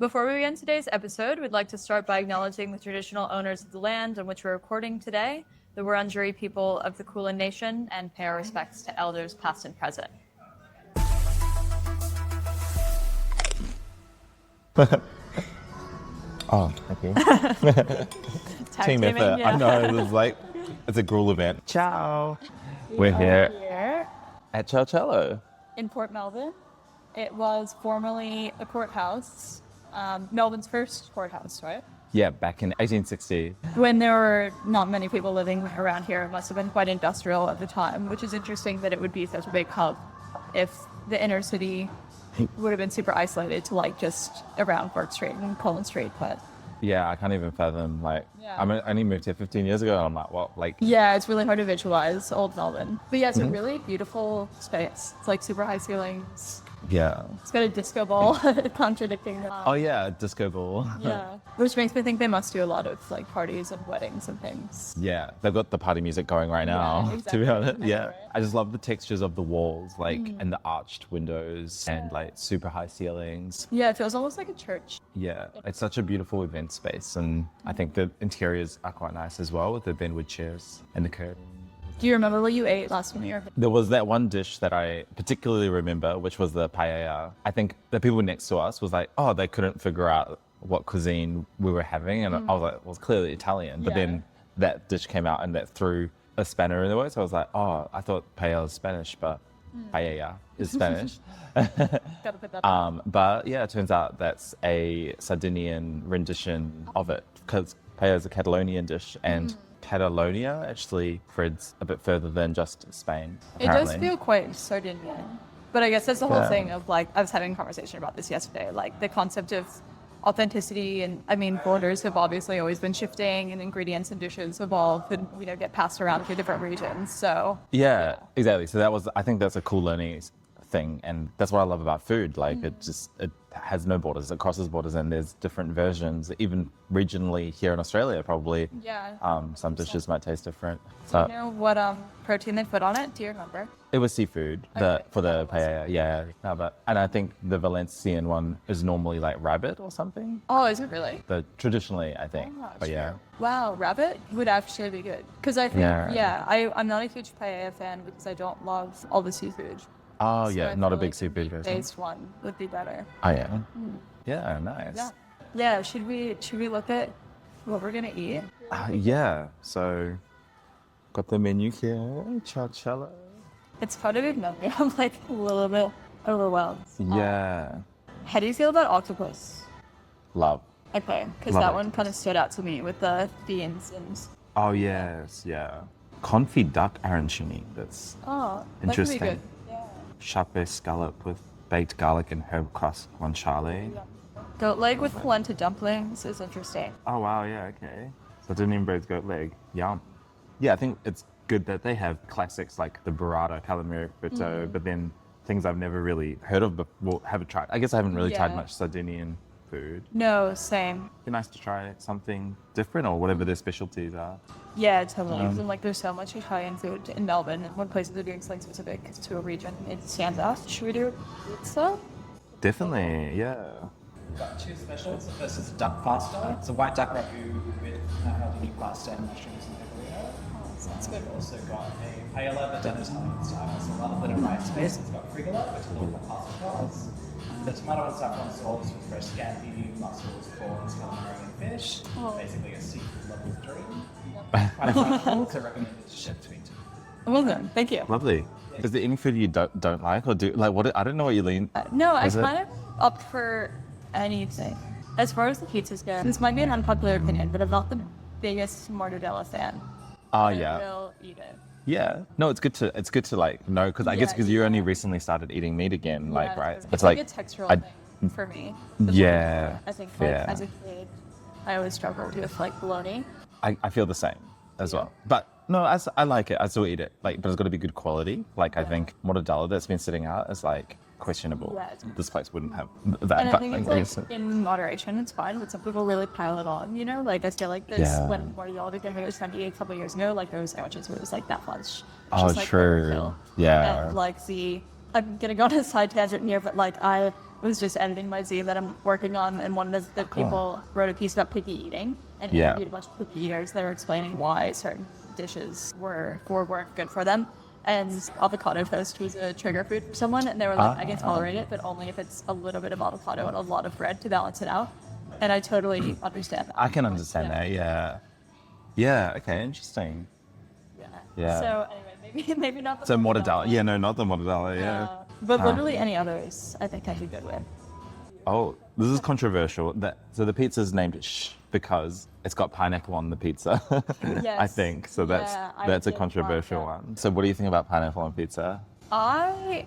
Before we begin today's episode, we'd like to start by acknowledging the traditional owners of the land on which we're recording today, the Wurundjeri people of the Kulin Nation, and pay our respects to elders past and present. Oh, okay. Team effort. yeah. I know, it was like, it's a gruel event. Ciao. We're here at Cielo. In Port Melbourne. It was formerly a courthouse, Melbourne's first courthouse, right? Yeah, back in 1860. When there were not many people living around here, it must have been quite industrial at the time, which is interesting that it would be such a big hub if the inner city would have been super isolated to like just around Bourke Street and Collingwood Street, but... Yeah, I can't even fathom, I only moved here 15 years ago, and I'm like, what, like... Yeah, it's really hard to visualize old Melbourne. But yeah, it's a really beautiful space. It's like super high ceilings. Yeah. It's got a disco ball, contradicting them. Oh yeah, disco ball. Yeah, which makes me think they must do a lot of like parties and weddings and things. Yeah, they've got the party music going right now, exactly. to be honest. Yeah. Right. I just love the textures of the walls, and the arched windows and like super high ceilings. Yeah, it feels almost like a church. Yeah, it's such a beautiful event space, and I think the interiors are quite nice as well with the Benwood chairs and the curtain. Do you remember what you ate last time you were here? There was that one dish that I particularly remember, which was the paella. I think the people next to us was like, oh, they couldn't figure out what cuisine we were having, and I was like, well, it was clearly Italian. But then that dish came out and that threw a spanner in the works. So I was like, oh, I thought paella is Spanish, but paella is Spanish. Gotta put that down. But yeah, it turns out that's a Sardinian rendition of it, because paella is a Catalonian dish, and Catalonia actually spreads a bit further than just Spain, apparently. It does feel quite Sardinian. But I guess that's the whole thing of like, I was having a conversation about this yesterday, like the concept of authenticity, and I mean, borders have obviously always been shifting, and ingredients and dishes evolve and, get passed around to different regions, so. Yeah, exactly. So I think that's a cool learning thing, and that's what I love about food. Like it has no borders, it crosses borders, and there's different versions, even regionally here in Australia probably. Some dishes might taste different. Do you know what protein they put on it? Do you remember? It was seafood for the paella. Yeah. No, and I think the Valencian one is normally like rabbit or something. Oh, is it really? Traditionally, I think. But yeah. Wow, rabbit would actually be good. Because I think, I'm not a huge paella fan because I don't love all the seafood. Oh, so yeah, not a big seafood person. Taste one would be better. Oh, yeah. Yeah, nice. Yeah, should we look at what we're going to eat? Yeah, so got the menu here. Ciao. It's quite a big menu. I'm like a little bit overwhelmed. Yeah. How do you feel about octopus? Love. Okay, because that one kind of stood out to me with the beans and... Oh, yes, yeah. Confit duck arancini. That's interesting. That could be good. Chape scallop with baked garlic and herb crust guanciale. Goat leg with polenta dumplings is interesting. Oh, wow, yeah, okay. Sardinian braised goat leg. Yum. Yeah, I think it's good that they have classics like the burrata, calamari fritto, but then things I've never really heard of before, haven't tried. I guess I haven't really tried much Sardinian food. No, same. It'd be nice to try something different or whatever their specialties are. Yeah, totally. And like, there's so much Italian food in Melbourne, and when places are doing something specific to a region, it stands out. Should we do pizza? Definitely, yeah. We've got two specials. The first is duck pasta. It's a white duck ragu with jalapeno pasta and mushrooms and pecorino. Sounds good. We've also got a paella but done Italian style. So rather than a rice base, it's got frigola, which is local pasta flours. The tomato and saffron sauce with fresh scampi, mussels, prawns, calamari, and fish. Basically a seafood level dream. Quite fun, so recommended to chef to eat. Well done. Thank you. Lovely. Is there any food you don't like or do? Like, what? I don't know what you lean. No, I'm kind of up for anything. As far as the pizzas go, this might be an unpopular opinion, but I'm not the biggest mortadella fan. Oh, yeah. I will eat it. Yeah. No, it's good to like know, because I guess because you only recently started eating meat again, like, right? It's like a textural thing for me. Yeah. I think like, as a kid, I always struggled with like bologna. I feel the same as well. But no, I like it. I still eat it. Like, but it's got to be good quality. Like, I think mortadella that's been sitting out is like questionable. Yeah. This place wouldn't have that. And I think it's like in moderation, it's fine, but some people really pile it on, Like, I feel like this, when mortadella became really trendy a couple of years ago, like, there was sandwiches where it was like that much. Oh, just, like, true. overkill. Yeah. And like the I'm gonna go on a side tangent here, but like I was just editing my zine that I'm working on, and one of the people wrote a piece about picky eating and interviewed a bunch of picky eaters that are explaining why certain dishes weren't good for them. And avocado toast was a trigger food for someone, and they were like, I can tolerate it, but only if it's a little bit of avocado and a lot of bread to balance it out. And I totally understand that. I can understand that, yeah. Yeah, okay, interesting. Yeah. So anyway, maybe not the So mortadella. mortadella. Yeah, no, not the mortadella, yeah. But literally any others, I think I'd be good with. Oh, this is controversial. So the pizza's named Shh because it's got pineapple on the pizza. I Yes. think. So that's I a did controversial like that. one. So what do you think about pineapple on pizza? I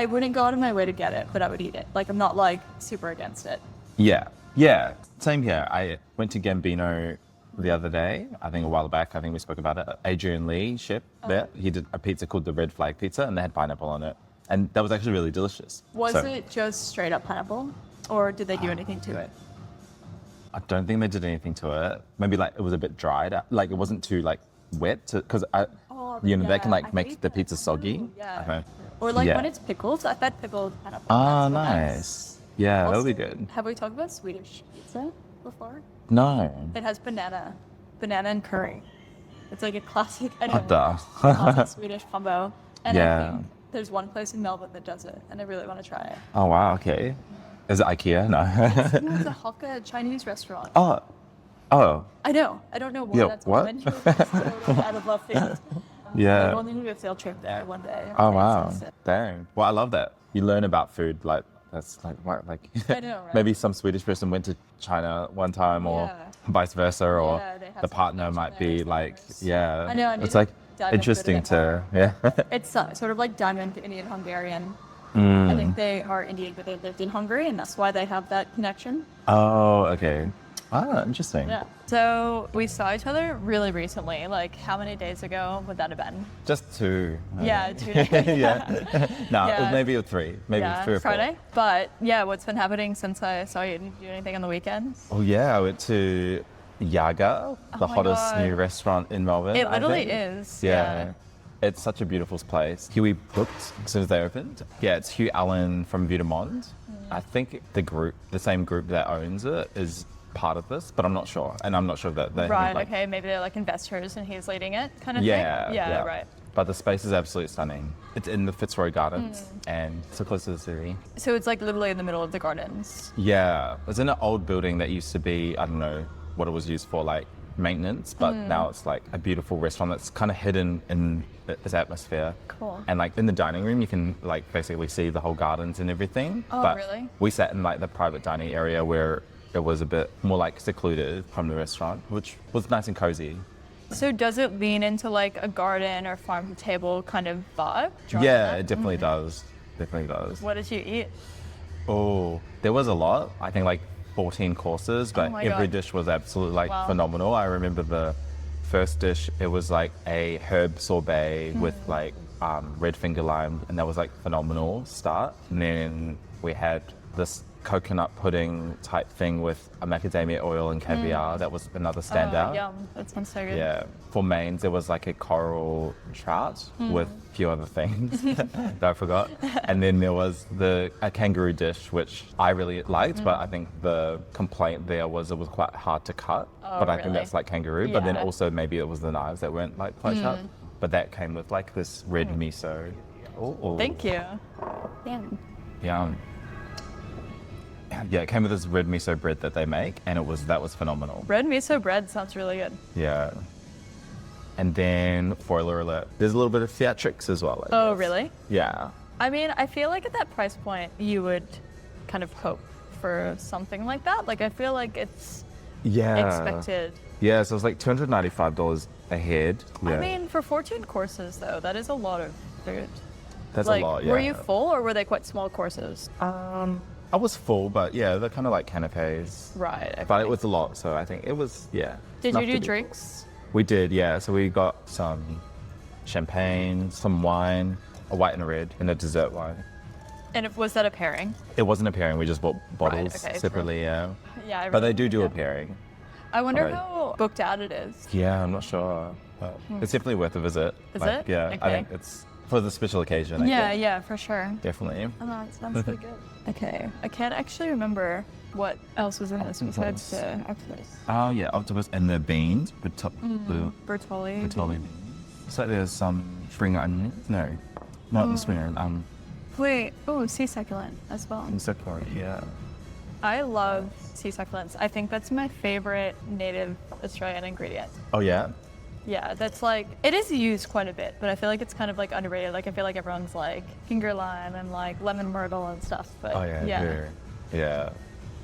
wouldn't go out of my way to get it, but I would eat it. Like, I'm not like super against it. Yeah. Yeah. Same here. I went to Gambino the other day, I think a while back, I think we spoke about it. Adrian Lee, chef there, he did a pizza called the Red Flag Pizza, and they had pineapple on it. And that was actually really delicious. Was it just straight up pineapple, or did they do anything to it? I don't think they did anything to it. Maybe like it was a bit dried. Like it wasn't too like wet, because they can like I make hate the that pizza soggy. too, yeah. Okay. Or like Yeah. when it's pickled, I've had pickled pineapple. Ah, That's nice. Yeah, that would be Also, good. Have we talked about Swedish pizza before? No. It has banana and curry. It's like a classic, What the? classic Swedish combo. And Yeah. I think there's one place in Melbourne that does it, and I really want to try it. Oh wow. Okay. Is it IKEA? No. It's a Hakka Chinese restaurant. Oh. Oh. I know. I don't know why Yeah, that's what? on the menu. It's totally out of left field. Yeah. I want to do a field trip there one day. Oh It's wow. insane. Dang. Well, I love that. You learn about food like that's like what like I know, right? maybe some Swedish person went to China one time or Yeah. vice versa, or Yeah, they have the some partner connection might there be or like something. yeah. I know, I need It's to like dive into it a interesting bit to yeah. It's sort of like Diamond Indian Hungarian. Mm. I think they are Indian, but they lived in Hungary, and that's why they have that connection. Oh, okay. Ah, interesting. Yeah. So we saw each other really recently. Like, how many days ago would that have been? Just two. Yeah, 2 days. yeah. No, Yeah. maybe 3. Maybe Yeah, 3 or 4. Friday. But yeah, what's been happening since I saw you? Did you do anything on the weekends? Oh yeah, I went to Yiaga, the Oh my hottest God. new restaurant in Melbourne. It I literally think. is. Yeah. It's such a beautiful place. Huey booked as soon as they opened. Yeah, it's Hugh Allen from Vitamond. I think the same group that owns it is part of this, but I'm not sure. And I'm not sure that they Right. like, Okay. Maybe they're like investors, and he's leading it, kind of Yeah, thing. Yeah. Right. But the space is absolutely stunning. It's in the Fitzroy Gardens and so close to the city. So it's like literally in the middle of the gardens. Yeah, it's in an old building that used to be, I don't know what it was used for, like maintenance, but now it's like a beautiful restaurant that's kind of hidden in its atmosphere. Cool. And like in the dining room, you can like basically see the whole gardens and everything. Oh, but really? We sat in like the private dining area where it was a bit more like secluded from the restaurant, which was nice and cozy. So does it lean into like a garden or farm to table kind of vibe? Yeah, it definitely does. Definitely does. What did you eat? Oh, there was a lot. I think like 14 courses, but my every God. dish was absolutely like Wow. phenomenal. I remember the first dish, it was like a herb sorbet with like red finger lime, and that was like phenomenal start. And then we had this coconut pudding type thing with a macadamia oil and caviar. That was another standout. Oh, yum. That sounds so good. Yeah. For mains, there was like a coral trout with a few other things that I forgot. And then there was a kangaroo dish, which I really liked, but I think the complaint there was it was quite hard to cut. Oh, but I think really? that's like kangaroo. But then Yeah. also maybe it was the knives that weren't like quite sharp. But that came with like this red miso. Oh, Thank you. Damn. Yum. Yeah, it came with this red miso bread that they make, and that was phenomenal. Red miso bread sounds really good. Yeah. And then, spoiler alert, there's a little bit of theatrics as well. I Oh, guess. really? Yeah. I mean, I feel like at that price point, you would kind of hope for something like that. Like, I feel like it's Yeah. expected. Yeah, so it's like $295 a head. Yeah. I mean, for 14 courses, though, that is a lot of food. that's Like, a lot, yeah. were you full or were they quite small courses? I was full, but yeah, they're kind of like canapes. Right. But okay. it was a lot, so I think it was, yeah. Did enough you to do be full. drinks? We did, yeah. So we got some champagne, some wine, a white and a red, and a dessert wine. And was that a pairing? It wasn't a pairing, we just bought bottles okay, separately, yeah. Yeah, I But they really- do a yeah. pairing. I wonder Right. how booked out it is. Yeah, I'm not sure. But it's definitely worth a visit. Is it? Yeah, I Okay. think it's For the special occasion, I Yeah, guess. yeah, for sure. Definitely. Oh, that sounds pretty good. Okay, I can't actually remember what else was in this besides the octopus. Oh yeah, octopus and the beans, the Bertolli. beans. So there's some spring onion. No, not the spring onion. Wait, oh, sea succulent as well. Yeah. I love sea succulents. I think that's my favorite native Australian ingredient. Oh yeah. Yeah, that's like, it is used quite a bit, but I feel like it's kind of like underrated. Like I feel like everyone's like finger lime and like lemon myrtle and stuff, but Oh yeah. yeah. Yeah.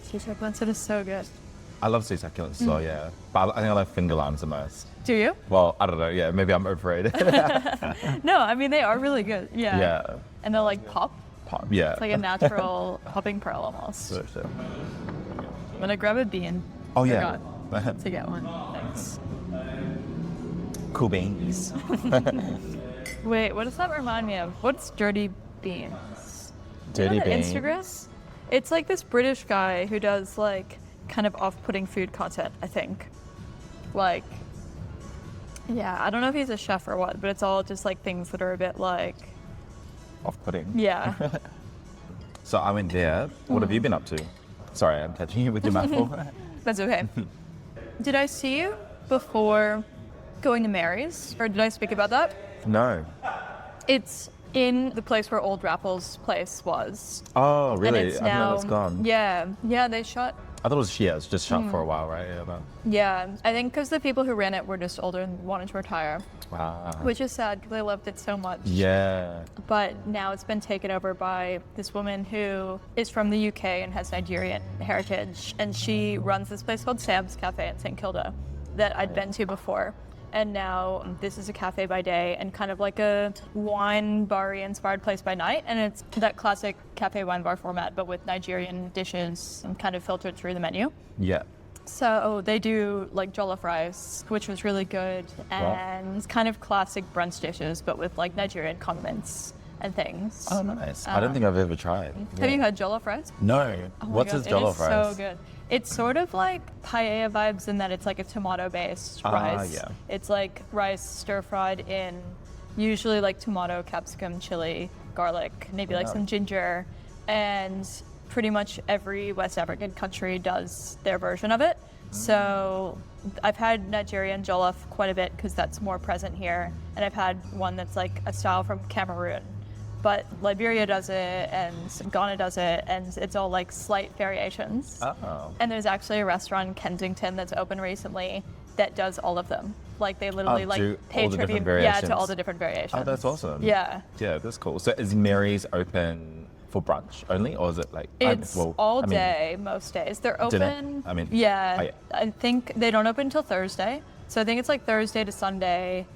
Sea succulents, it is so good. I love sea succulents, so yeah. But I think I like finger limes the most. Do you? Well, I don't know. Yeah, maybe I'm overrated. No, I mean, they are really good. Yeah. Yeah. And they'll like pop. Pop. Yeah. It's like a natural popping pearl almost. So, so. I'm gonna grab a bean. Oh yeah. Forgot to get one. Thanks. Cool beans. Wait, what does that remind me of? What's dirty beans? Dirty You know that beans. Instagram? It's like this British guy who does like kind of off-putting food content, I think. Like, yeah, I don't know if he's a chef or what, but it's all just like things that are a bit like, Off-putting. yeah. So I went there. What have you been up to? Sorry, I'm catching you with your mouthful. That's okay. Did I see you before going to Mary's, or did I speak about that? No. It's in the place where old Rappel's place was. Oh, And really? it's I didn't know now, it's gone. yeah, they shut. I thought it was it's just shut for a while, right? Yeah. But, Yeah, I think because the people who ran it were just older and wanted to retire, wow. which is sad because I loved it so much. Yeah. But now it's been taken over by this woman who is from the UK and has Nigerian heritage, and she runs this place called Sam's Cafe in St Kilda that I'd been to before. And now this is a cafe by day and kind of like a wine bar-y inspired place by night. And it's that classic cafe wine bar format, but with Nigerian dishes and kind of filtered through the menu. Yeah. So they do like jollof rice, which was really good, and kind of classic brunch dishes, but with like Nigerian condiments and things. Oh, nice. I don't think I've ever tried. Have you had jollof rice? No. Oh my What's God, his jollof it is rice? so good. It's sort of like paella vibes in that it's like a tomato-based rice. Yeah. It's like rice stir-fried in usually like tomato, capsicum, chili, garlic, maybe like some ginger, and pretty much every West African country does their version of it. So I've had Nigerian jollof quite a bit because that's more present here, and I've had one that's like a style from Cameroon. But Liberia does it, and Ghana does it, and it's all like slight variations. Oh. And there's actually a restaurant in Kensington that's opened recently that does all of them. Like they literally do like pay all the different tribute, yeah, to variations. all the different variations. Oh, that's awesome. Yeah. Yeah, that's cool. So is Mary's open for brunch only, or is it like... It's all day, most days. They're Dinner? open. I mean, yeah, oh, yeah. I think they don't open until Thursday. So I think it's like Thursday to Sunday,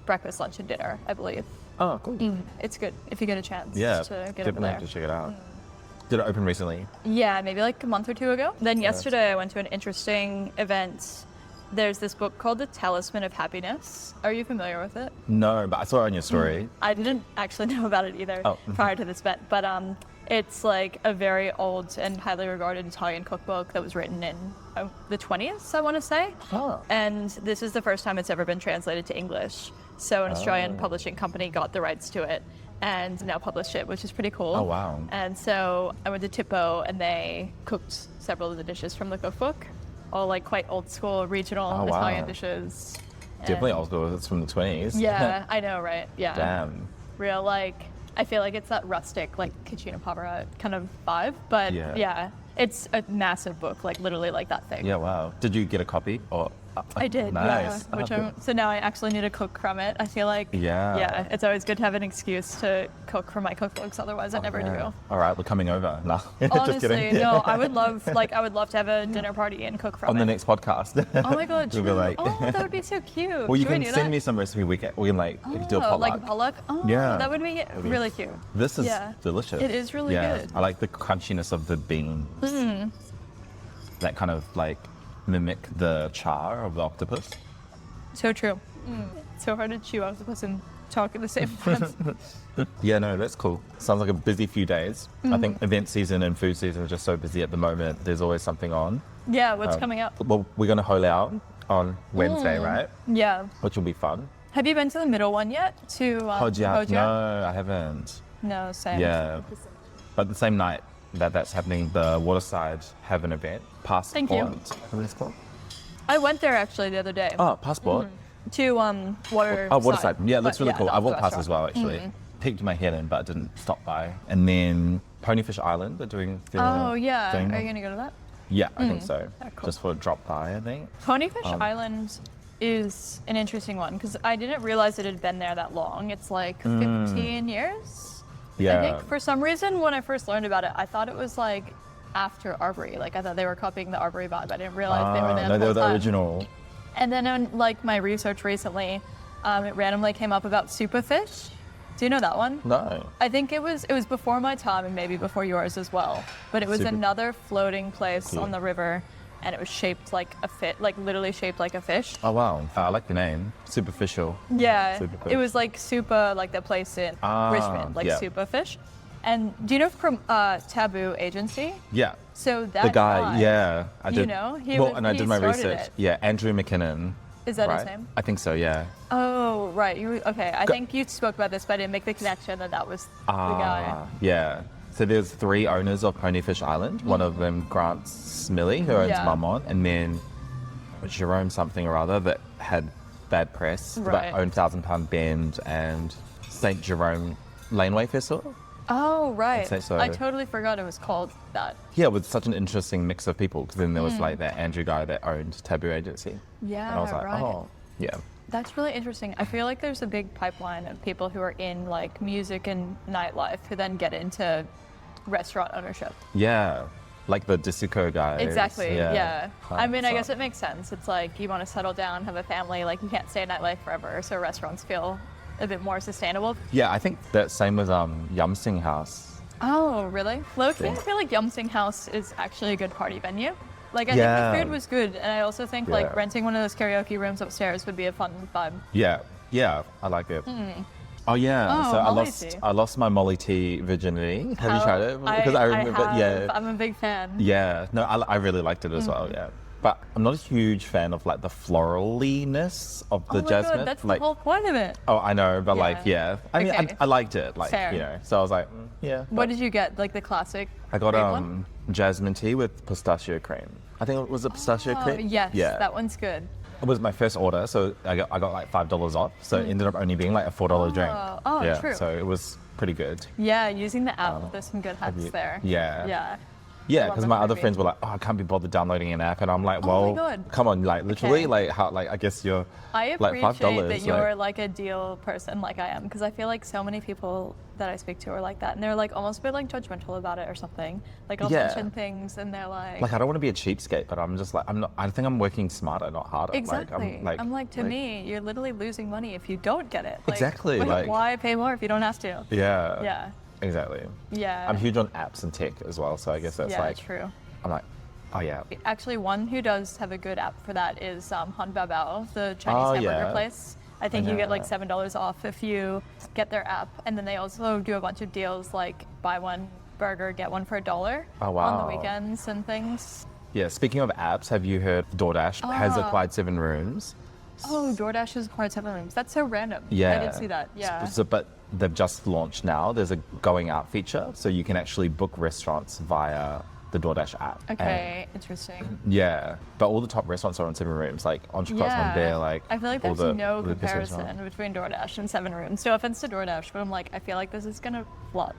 breakfast, lunch, and dinner, I believe. Oh, cool. It's good if you get a chance Yeah, to get over definitely there. have to check it out. Did it open recently? Yeah, maybe like a month or two ago. Then yesterday I went to an interesting event. There's this book called The Talisman of Happiness. Are you familiar with it? No, but I saw it on your story. I didn't actually know about it either prior to this event, but it's like a very old and highly regarded Italian cookbook that was written in the 20s, I want to say. Oh. And this is the first time it's ever been translated to English. So an Australian publishing company got the rights to it and now published it, which is pretty cool. Oh, wow. And so I went to Tipo and they cooked several of the dishes from the cookbook, all like quite old school regional Italian dishes. Definitely And- old school. It's from the 20s. Yeah, I know, right? Yeah. Damn. Real like, I feel like it's that rustic like Cucina Povera kind of vibe, but yeah, it's a massive book, like literally like that thing. Yeah, wow. Did you get a copy? Or I did, Nice. yeah. Which Oh, so now I actually need to cook from it. I feel like, Yeah. it's always good to have an excuse to cook from my cookbooks. Otherwise, I never do. All right, we're coming over. No, just Honestly, kidding. no, I would love to have a dinner party and cook from On it. the next podcast. Oh my god, We'll be true. like- Oh, that would be so cute. Well, you Should we can do send that? me some recipe. We can like do a potluck. Like a potluck? Oh, Yeah. that would be really cute. This is Yeah. delicious. It is really yeah. good. I like the crunchiness of the beans. That kind of like mimic the char of the octopus. So true. So hard to chew octopus and talk at the same time. Yeah, no, that's cool. Sounds like a busy few days. I think event season and food season are just so busy at the moment. There's always something on. Yeah, what's coming up? Well, we're going to Liao on Wednesday, right? Yeah. Which will be fun. Have you been to the middle one yet? To Hojia? Hojia? No, I haven't. No, same. Yeah. But the same night that's happening, the Waterside have an event. Passport. Thank you. What is it called? I went there actually the other day. Oh, Passport. To Waterside. Oh, Waterside. Yeah, it looks But really cool. that I was the walked past as well, restaurant. actually. Peeked my head in, but didn't stop by. And then Ponyfish Island, they're doing the Oh, yeah. thing. Are you going to go to that? Yeah, I think so. Yeah, cool. Just for a drop by, I think. Ponyfish Island is an interesting one because I didn't realize it had been there that long. It's like 15 years. Yeah. I think for some reason when I first learned about it, I thought it was like after Arbery. Like I thought they were copying the Arbery vibe. I didn't realize they were there No, the they whole were the time. original. And then on like my research recently, it randomly came up about Superfish. Do you know that one? No. I think it was before my time and maybe before yours as well. But it was Super- another floating place Cool. on the river, and it was shaped like a fish, like literally shaped like a fish. Oh, wow. I like the name. Superficial. Yeah, Superfish. it was like super, like the place in Richmond, like yeah. Superfish. And do you know from Taboo Agency? Yeah. So that The guy, yeah. I you did. know, and I he did my started research. it. Yeah, Andrew McKinnon. Is that his right? name? I think so, yeah. Oh, right. Okay, I think you spoke about this, but I didn't make the connection that was the guy. Yeah. So there's 3 owners of Ponyfish Island. One of them, Grant Smillie, who owns Yeah. Marmont, and then Jerome something or other that had bad press, Right. that owned Thousand Pound Bend and St. Jerome Laneway Festival. Oh, right. say so. I totally forgot it was called that. Yeah, with such an interesting mix of people, because then there was like that Andrew guy that owned Taboo Agency. Yeah, And I was like, right. oh, yeah. That's really interesting. I feel like there's a big pipeline of people who are in like music and nightlife who then get into restaurant ownership. Yeah, like the Disuko guys. Exactly. Yeah. I mean, I So- guess it makes sense. It's like you want to settle down, have a family. Like you can't stay in nightlife forever, so restaurants feel a bit more sustainable. Yeah, I think that's same with Yum Sing House. Oh, really? Low-key, I Yeah. feel like Yum Sing House is actually a good party venue. Like I Yeah. think the food was good, and I also think like Yeah. renting one of those karaoke rooms upstairs would be a fun vibe. Yeah, I like it. Oh yeah, Oh, so Molly tea. I lost my Molly tea virginity. Have you tried it? Because I remember, have. yeah, I'm a big fan. yeah. No, I really liked it as well. Yeah, but I'm not a huge fan of like the floraliness of the Oh my jasmine. God, that's like, the whole point of it. oh, I know, but like, Yeah. yeah. I mean, Okay. I liked it, like, Fair. you know. So I was like, yeah. What did you get? Like the classic? I got grape one? jasmine tea with pistachio cream. I think it was a pistachio Oh, cream. yes, Yeah. that one's good. It was my first order, so I got like $5 off. So it ended up only being like a $4 drink. Oh, yeah, true. So it was pretty good. Yeah, using the app, there's some good hacks you- there. yeah. Yeah. Yeah, love because that my for other me. friends were like, "Oh, I can't be bothered downloading an app," and I'm like, Oh my "Well, God. come on, like literally, Okay. like how, like I guess you're I like appreciate $5. that you're like a deal person like I am, because I feel like so many people that I speak to are like that, and they're like almost a bit like judgmental about it or something. Like I'll Yeah. mention things and they're like, like I don't want to be a cheapskate, but I'm just like I'm not. I think I'm working smarter, not harder. exactly. Like, I'm like, to me, you're literally losing money if you don't get it. Like, Exactly, why- like- why pay more if you don't have to? Yeah. Yeah. Exactly. Yeah. I'm huge on apps and tech as well, so I guess that's Yeah, like true. I'm like, oh yeah. Actually, one who does have a good app for that is Hanbaobao, the Chinese Oh, hamburger yeah. place. I think you know get like that. $7 off if you get their app, and then they also do a bunch of deals like buy one burger, get one for $1 Oh, on wow. the weekends and things. Yeah. Speaking of apps, have you heard DoorDash has acquired 7 rooms? Oh, DoorDash has acquired 7 rooms. That's so random. Yeah. I did see that. Yeah. But they've just launched now. There's a going out feature, so you can actually book restaurants via the DoorDash app. Okay, interesting. Yeah, but all the top restaurants are on 7 rooms, like Entrecôte's on there, like I feel like all there's no all the best comparison restaurants. between DoorDash and 7 Rooms. No offense to DoorDash, but I'm like, I feel like this is gonna flop.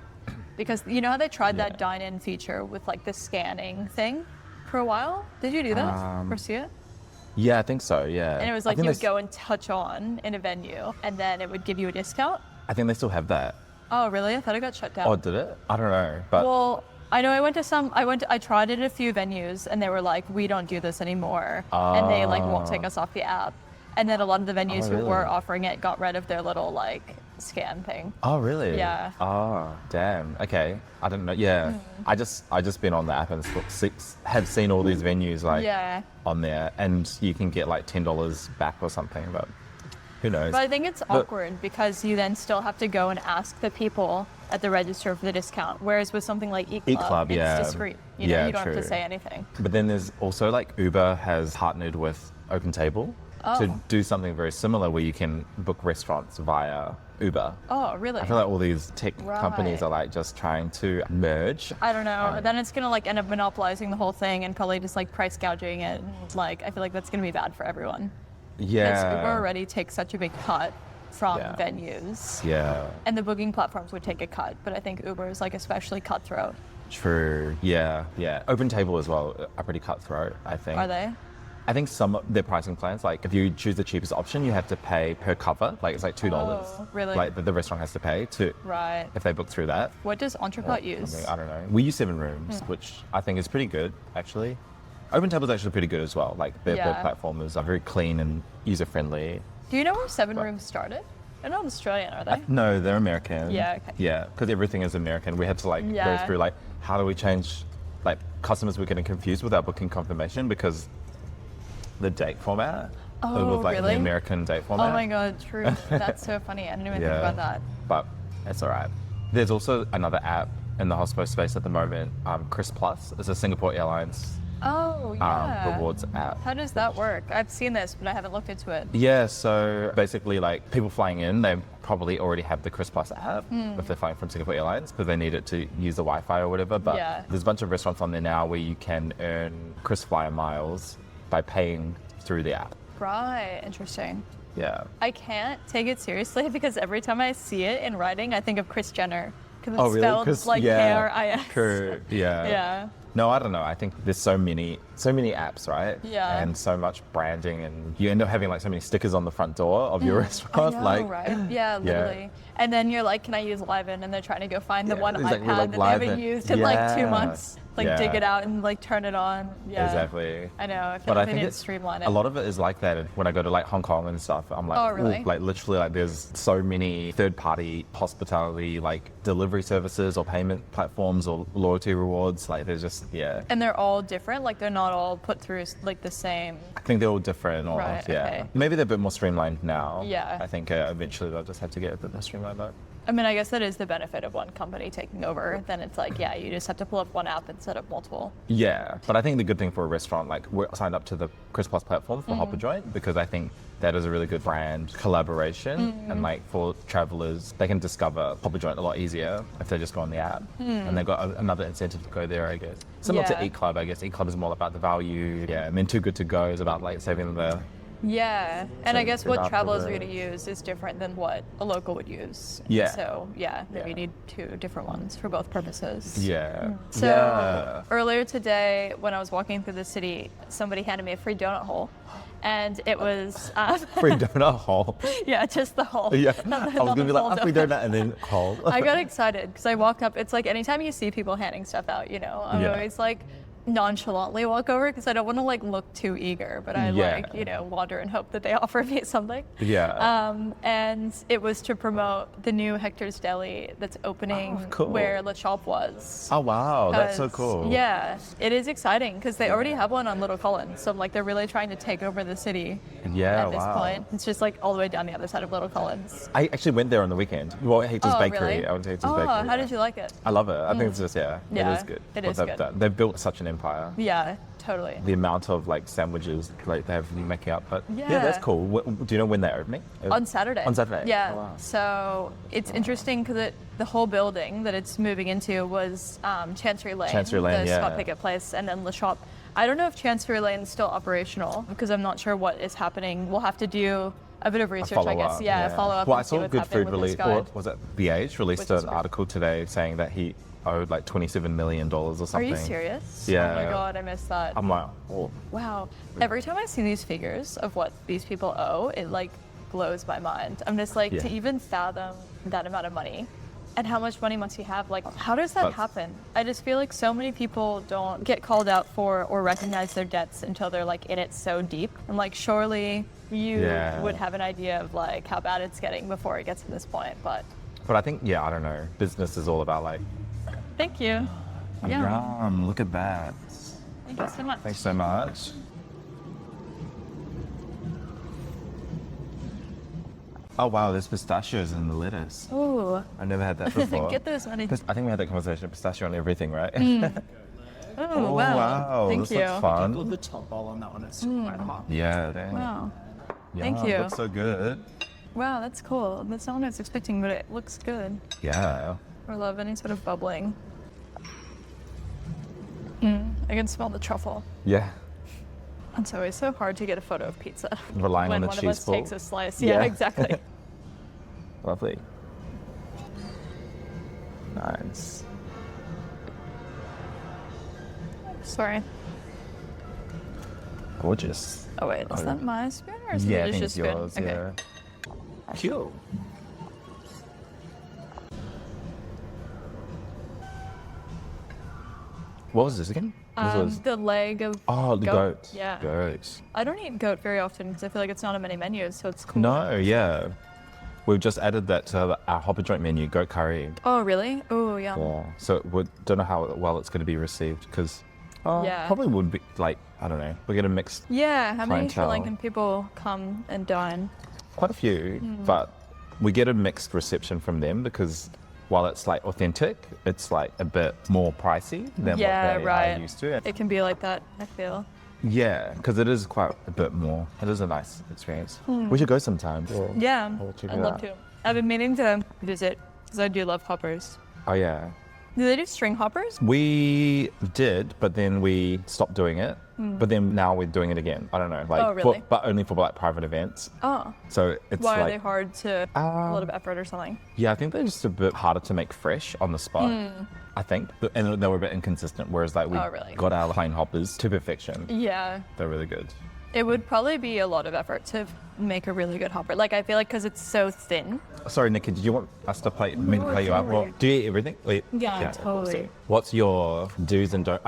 Because you know how they tried Yeah. that dine-in feature with like the scanning thing for a while? Did you do that or see it? Yeah, I think so. Yeah, And it was I like think you they would go and touch on in a venue, and then it would give you a discount. I think they still have that. Oh, really? I thought it got shut down. Oh, did it? I don't know, but Well, I know I tried it at a few venues, and they were like, we don't do this anymore, and they like won't take us off the app. And then a lot of the venues who really? were offering it got rid of their little like scan thing. oh really? Yeah. Oh, damn. Okay, I didn't know. Yeah, I just been on the app and have seen all these venues like Yeah. on there, and you can get like $10 back or something, but who knows? But I think it's awkward because you then still have to go and ask the people at the register for the discount. Whereas with something like eClub, eClub, yeah. it's discreet. You know, Yeah, you don't have true. to say anything. But then there's also like Uber has partnered with OpenTable. to do something very similar where you can book restaurants via Uber. Oh, really? I feel like all these tech companies Right. are like just trying to merge. I don't know. Then it's gonna like end up monopolizing the whole thing and probably just like price gouging it. Like, I feel like that's gonna be bad for everyone. Because Yeah. Uber already takes such a big cut from Yeah. venues. Yeah. And the booking platforms would take a cut, but I think Uber is like especially cutthroat. True. Yeah. Yeah. Open Table as well are pretty cutthroat, I think. Are they? I think some of their pricing plans, like if you choose the cheapest option, you have to pay per cover. Like it's like $2. Oh, really? Like the restaurant has to pay to Right. if they book through that. What does Entrepot use? Something, I don't know. We use 7 Rooms, which I think is pretty good, actually. Open Table is actually pretty good as well. Like their Yeah. platform is very clean and user friendly. Do you know where 7 Rooms started? They're not Australian, are they? No, they're American. Yeah, okay. Yeah, because everything is American. We had to like go Yeah. through like how do we change, like customers were getting confused with our booking confirmation because the date format. It Oh, was like really? the American date format. Oh my god, true. That's so funny. I didn't even think about that. But it's all right. There's also another app in the hospo space at the moment, Chris Plus. It's a Singapore Airlines Oh, yeah. rewards app. How does that work? I've seen this, but I haven't looked into it. Yeah, so basically, like people flying in, they probably already have the Chris Plus app if they're flying from Singapore Airlines because they need it to use the Wi-Fi or whatever. But Yeah. there's a bunch of restaurants on there now where you can earn Chris Flyer miles by paying through the app. Right, interesting. Yeah. I can't take it seriously because every time I see it in writing, I think of Kris Jenner. Because it's Oh, really? spelled 'Cause- like yeah, K-R-I-S. True. Yeah. Yeah. No, I don't know. I think there's so many apps, right? Yeah. And so much branding, and you end up having like so many stickers on the front door of your restaurant. I know, like, right? Yeah, literally. And then you're like, can I use Liven? And they're trying to go find the Yeah, one exactly, iPad like that they haven't Liven. used in like 2 Yeah. months. Like Yeah. dig it out and like turn it on. Yeah. Exactly. I know. I feel But like I they think need to it's streamline it. a lot of it is like that. And when I go to like Hong Kong and stuff, I'm like, Oh, ooh, really? like literally, like there's so many third-party hospitality, like delivery services or payment platforms or loyalty rewards. Like there's just And they're all different. Like they're not all put through like the same. I think they're all different. Or, Right, yeah. okay. Maybe they're a bit more streamlined now. Yeah. I think eventually they'll just have to get a bit more streamlined though. I mean, I guess that is the benefit of one company taking over. Then it's like, yeah, you just have to pull up one app instead of multiple. Yeah, but I think the good thing for a restaurant, like we're signed up to the Chris Plus platform for Hopper Joint because I think that is a really good brand collaboration. And like for travelers, they can discover Hopper Joint a lot easier if they just go on the app. And they've got another incentive to go there, I guess. Similar Yeah. to Eat Club, I guess. Eat Club is more about the value. Yeah, and then Too Good To Go is about like saving the. Yeah, and I So guess good what after travelers the- are going to use is different than what a local would use. Yeah. So yeah, maybe you Yeah. need 2 different ones for both purposes. Yeah. So yeah. earlier today, when I was walking through the city, somebody handed me a free donut hole, and it was Free donut hole. yeah, just the hole. Yeah. Not I the- was not going to the be like, full oh, free donut and then hole. I got excited because I walk up. It's like anytime you see people handing stuff out, you know, I'm Yeah. always like nonchalantly walk over because I don't want to like look too eager, but I Yeah. like, you know, wander and hope that they offer me something. Yeah. And it was to promote the new Hector's Deli that's opening Oh, cool. where Le Shop was. Oh, wow. That's so 'Cause, cool. Yeah, it is exciting because they already have one on Little Collins. So like they're really trying to take over the city Yeah, at this wow. point. It's just like all the way down the other side of Little Collins. I actually went there on the weekend. Well, Hector's Oh, Bakery. really? I went to Hector's Oh, Bakery. how did you like it? I love it. I think it's just, Yeah, it is good. it what is they've good. done. They've built such an empire. Yeah, totally. The amount of like sandwiches like they have you making up, but yeah, Yeah. that's cool. Do you know when they're opening? On Saturday. On Saturday. Yeah. Oh, wow. So it's interesting because the whole building that it's moving into was Chancery Lane, Chancery Lane, the yeah. Scott Pickett place, and then Le Shop. I don't know if Chancery Lane is still operational because I'm not sure what is happening. We'll have to do a bit of research, I guess. Follow-up, Yeah, follow up Well, I and see saw what's Good happening Food with release, this or guy. was it The Age released Which is an great. article today saying that he owed like $27 million or something. Are you serious? Oh Yeah. my god, I missed that. I'm like, oh. Wow. Every time I see these figures of what these people owe, it like blows my mind. I'm just like, Yeah. to even fathom that amount of money and how much money must you have, like, how does that That's- happen? I just feel like so many people don't get called out for or recognize their debts until they're like in it so deep. I'm like, surely you Yeah. would have an idea of like how bad it's getting before it gets to this point, but But I think, yeah, I don't know. Business is all about like, thank you. Yeah. yum, look at that. Thank you so much. Thanks so much. Oh wow, there's pistachios in the lettuce. Ooh. I've never had that before. Get those, honey. I think we had that conversation. Pistachio on everything, right? Oh, wow. wow, Thank this you. looks fun. The top bowl on that one is quite hot. Yeah, dang. Wow. Thank Yeah, you. Looks so good. Wow, that's cool. That's not what I was expecting, but it looks good. Yeah. I love any sort of bubbling. I can smell the truffle. Yeah. It's always so hard to get a photo of pizza. Relying when on the one of cheese us ball. takes a slice. Yeah. Yeah, exactly. Lovely. Nice. Sorry. Gorgeous. Oh wait, is that my spoon or is Yeah, it I think just it's spoon? yours. Okay. Yeah. Cute. What was this again? This was The leg of the goat. Yeah. Goat. I don't eat goat very often because I feel like it's not on many menus, so it's cool. No, yeah. We've just added that to our hopper joint menu, goat curry. Oh really? Oh yeah. Yeah. So we don't know how well it's going to be received because Yeah. probably would be like, I don't know. We're going to mix Yeah. How many Sri Clientele. Lankan people come and dine? quite a few, but we get a mixed reception from them because while it's like authentic, it's like a bit more pricey than Yeah, what they right. are used to. It can be like that, I feel. Yeah, because it is quite a bit more. It is a nice experience. We should go sometime. Yeah, We'll check I'd it love out. to. I've been meaning to visit because I do love hoppers. Oh yeah. Do they do string hoppers? We did, but then we stopped doing it. But then now we're doing it again. I don't know, like, Oh, really? but only for like private events. Oh. So it's Why like, are they hard to a lot of effort or something? yeah, I think they're just a bit harder to make fresh on the spot. I think, and they were a bit inconsistent. Whereas like we Oh, really? got our plain hoppers to perfection. Yeah. They're really good. It would probably be a lot of effort to make a really good hopper. Like I feel like because it's so thin. Sorry, Nikki, did you want us to play you out? Well, do you eat everything? Wait, Yeah, totally. What's your do's and don'ts?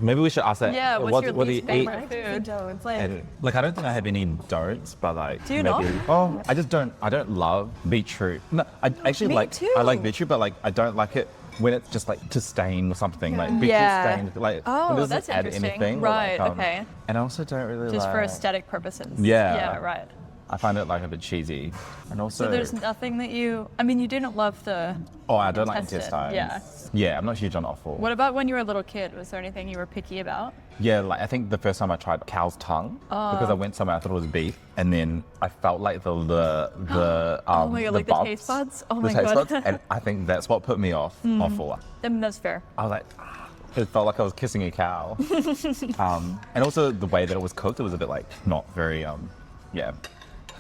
Maybe we should ask that. Yeah, what's your what do least you eat? favorite food? It's like, And, like, I don't think I have any don'ts, but like, Do you maybe, not? Oh, I don't love beetroot. No, I actually Me like, too. I like beetroot, but like, I don't like it when it's just like to stain or something, like beetroot Yeah. stain, like, Oh, it doesn't that's add interesting. anything. or, Right, like, okay. And I also don't really Just like, for aesthetic purposes. Yeah. Yeah, right. I find it like a bit cheesy. And also, So there's nothing that you. I mean, you didn't love the. oh, I don't like intestine, intestines. yeah. Yeah, I'm not huge on offal. What about when you were a little kid? Was there anything you were picky about? Yeah, like I think the first time I tried cow's tongue because I went somewhere I thought it was beef, and then I felt like the Oh my God, like the bumps, taste buds? Oh the my taste God. buds, and I think that's what put me off offal. I mean, that's fair. I was like, it felt like I was kissing a cow, and also the way that it was cooked, it was a bit like not very yeah.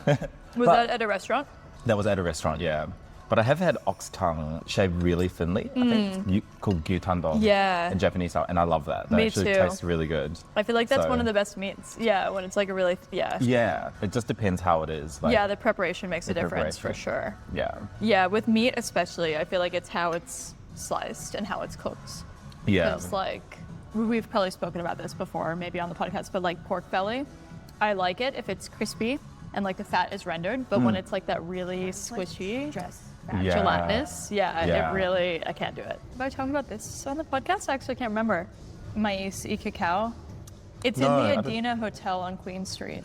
Was But- that at a restaurant? That was at a restaurant, yeah. But I have had ox tongue shaved really thinly. I think it's called gyutandon Yeah. in Japanese style, and I love that. That Me actually too. tastes really good. I feel like that's So- one of the best meats. Yeah, when it's like a really Yeah, it just depends how it is. Like, yeah, the preparation makes a the difference for preparation. sure. yeah. Yeah, with meat especially, I feel like it's how it's sliced and how it's cooked. Yeah. Because like we've probably spoken about this before, maybe on the podcast, but like pork belly, I like it if it's crispy and like the fat is rendered. But when it's like that really squishy, Yeah. gelatinous, Yeah. it really I can't do it. Am I talking about this on the podcast? I actually can't remember. Maiz y Cacao. It's No, in I the don't- Adina Hotel on Queen Street.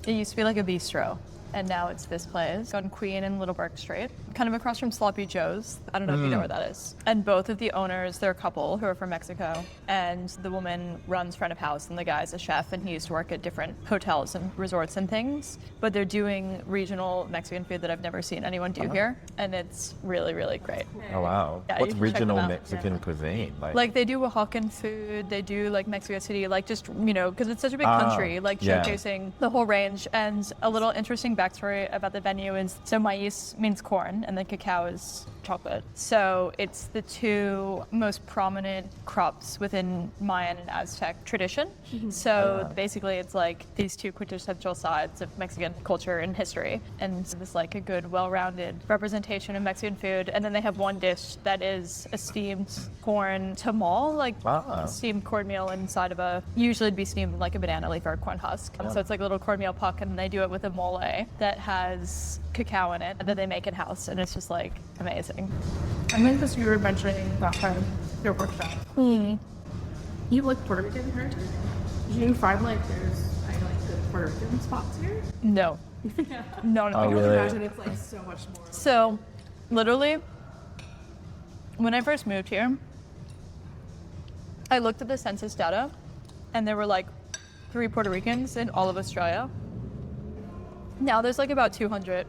It used to be like a bistro, and now it's this place on Queen and Little Burke Street, kind of across from Sloppy Joe's. I don't know if you know where that is. And both of the owners, they're a couple who are from Mexico, and the woman runs front of house, and the guy's a chef, and he used to work at different hotels and resorts and things. But they're doing regional Mexican food that I've never seen anyone do here, and it's really, really great. Oh wow. Yeah, What's you should check them regional out. Mexican cuisine? Like they do Oaxacan food, they do like Mexico City, like just, because it's such a big Ah, country, like yeah. showcasing the whole range. And a little interesting backstory about the venue is, so maiz means corn and then cacao is chocolate. So it's the two most prominent crops within Mayan and Aztec tradition. So basically it's like these two quintessential sides of Mexican culture and history. And it's like a good, well-rounded representation of Mexican food. And then they have one dish that is a steamed corn tamal, like Ah. steamed cornmeal inside of usually it'd be steamed like a banana leaf or a corn husk. So it's like a little cornmeal puck, and they do it with a mole that has cacao in it that they make in-house. And it's just like amazing. I meant this you were mentioning that time your workshop. You like Puerto Rican heritage? Do you find like there's good Puerto Rican spots here? No. No. Oh, I can really? imagine it's like so much more. So, literally, when I first moved here, I looked at the census data, and there were like 3 Puerto Ricans in all of Australia. Now there's like about 200.